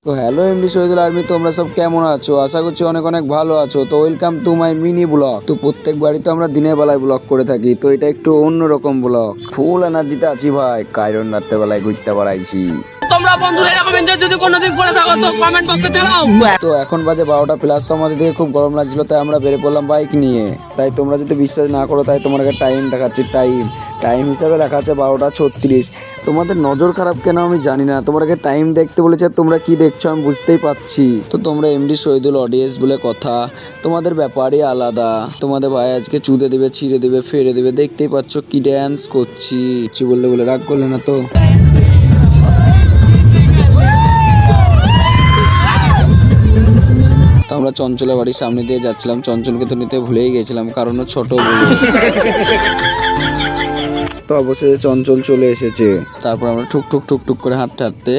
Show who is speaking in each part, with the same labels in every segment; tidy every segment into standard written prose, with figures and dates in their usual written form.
Speaker 1: তো hello MD Shahidul army, তোমরা সব কেমন আছো? আশা করছি অনেক অনেক ভালো আছো। তো welcome to my mini blog. তো প্রত্যেক বাড়িতে আমরা দিনের বেলায় ব্লগ করে থাকি, তো এটা একটু অন্যরকম ব্লগ। ফুল এনার্জিতে আছি ভাই, কারণ রাত্রে বেলায় ঘুরতে পারাইছি।
Speaker 2: তোমরা বন্ধুরা এরকম এনজয় যদি কোনোদিন করে থাকো তো কমেন্ট বক্সে জানাও।
Speaker 1: তো এখন বাজে 12টা প্লাস। তো আমাদের দিকে খুব গরম লাগছিল, তাই আমরা বেরিয়ে পড়লাম বাইক নিয়ে। তাই তোমরা যদি বিশ্বাস না করো, তাই তোমাকে টাইম দেখাচ্ছি। টাইম হিসাবে লেখা আছে 12টা 36। তোমাদের নজর খারাপ কেন আমি জানি না, তোমাকে টাইম দেখতে বলেছে, তোমরা কি দেখছো আমি বুঝতেই পারছি। তো তোমরা এমডি শহীদুল অডিয়েন্স বলে কথা, তোমাদের ব্যাপারই আলাদা। তোমাদের ভাই আজকে চুদে দেবে, ছিঁড়ে দেবে, ফেরে দেবে। দেখতেই পাচ্ছ কি ড্যান্স করছি। বলে রাগ করলে না তো? তো আমরা চঞ্চলের বাড়ির সামনে দিয়ে যাচ্ছিলাম। চঞ্চলকে তো নিতে ভুলেই গেছিলাম, কারণ ও ছোট বলে। তো অবশ্যই চঞ্চল চলে এসেছে। তারপর আমরা ঠুক করে হাঁটতে হাঁটতে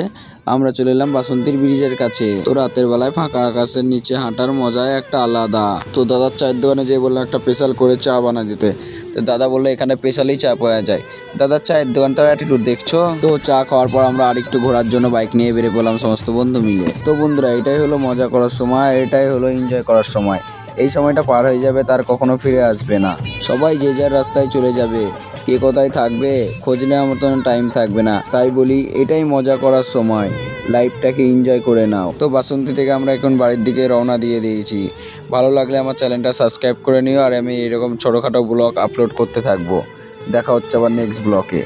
Speaker 1: আমরা চলে এলাম বাসন্তীর ব্রিজের কাছে। তো রাতের বেলায় ফাঁকা আকাশের নিচে হাঁটার মজাই একটা আলাদা। তো দাদার চায়ের দোকানে যেয়ে বললাম একটা স্পেশাল করে চা বানা দিতে। তো দাদা বললো এখানে স্পেশালি চা পাওয়া যায়। দাদার চায়ের দোকানটার অ্যাটিটিউড দেখছো। তো চা খাওয়ার পর আমরা আরেকটু ঘোরার জন্য বাইক নিয়ে বেরিয়ে পড়লাম সমস্ত বন্ধু মিলে। তো বন্ধুরা, এটাই হলো মজা করার সময়, এটাই হলো এনজয় করার সময়। এই সময়টা পার হয়ে যাবে, তার কখনো ফিরে আসবে না। সবাই যে যার রাস্তায় চলে যাবে, কে কোথায় থাকবে খোঁজ নেওয়ার মতন টাইম থাকবে না। তাই বলি এটাই মজা করার সময়, লাইফটাকে এনজয় করে নাও। তো বাসন্তী থেকে আমরা এখন বাড়ির দিকে রওনা দিয়ে দিয়েছি। ভালো লাগলে আমার চ্যানেলটা সাবস্ক্রাইব করে নিও, আর আমি এরকম ছোটোখাটো ব্লগ আপলোড করতে থাকবো। দেখা হচ্ছে আবার নেক্সট ব্লগে।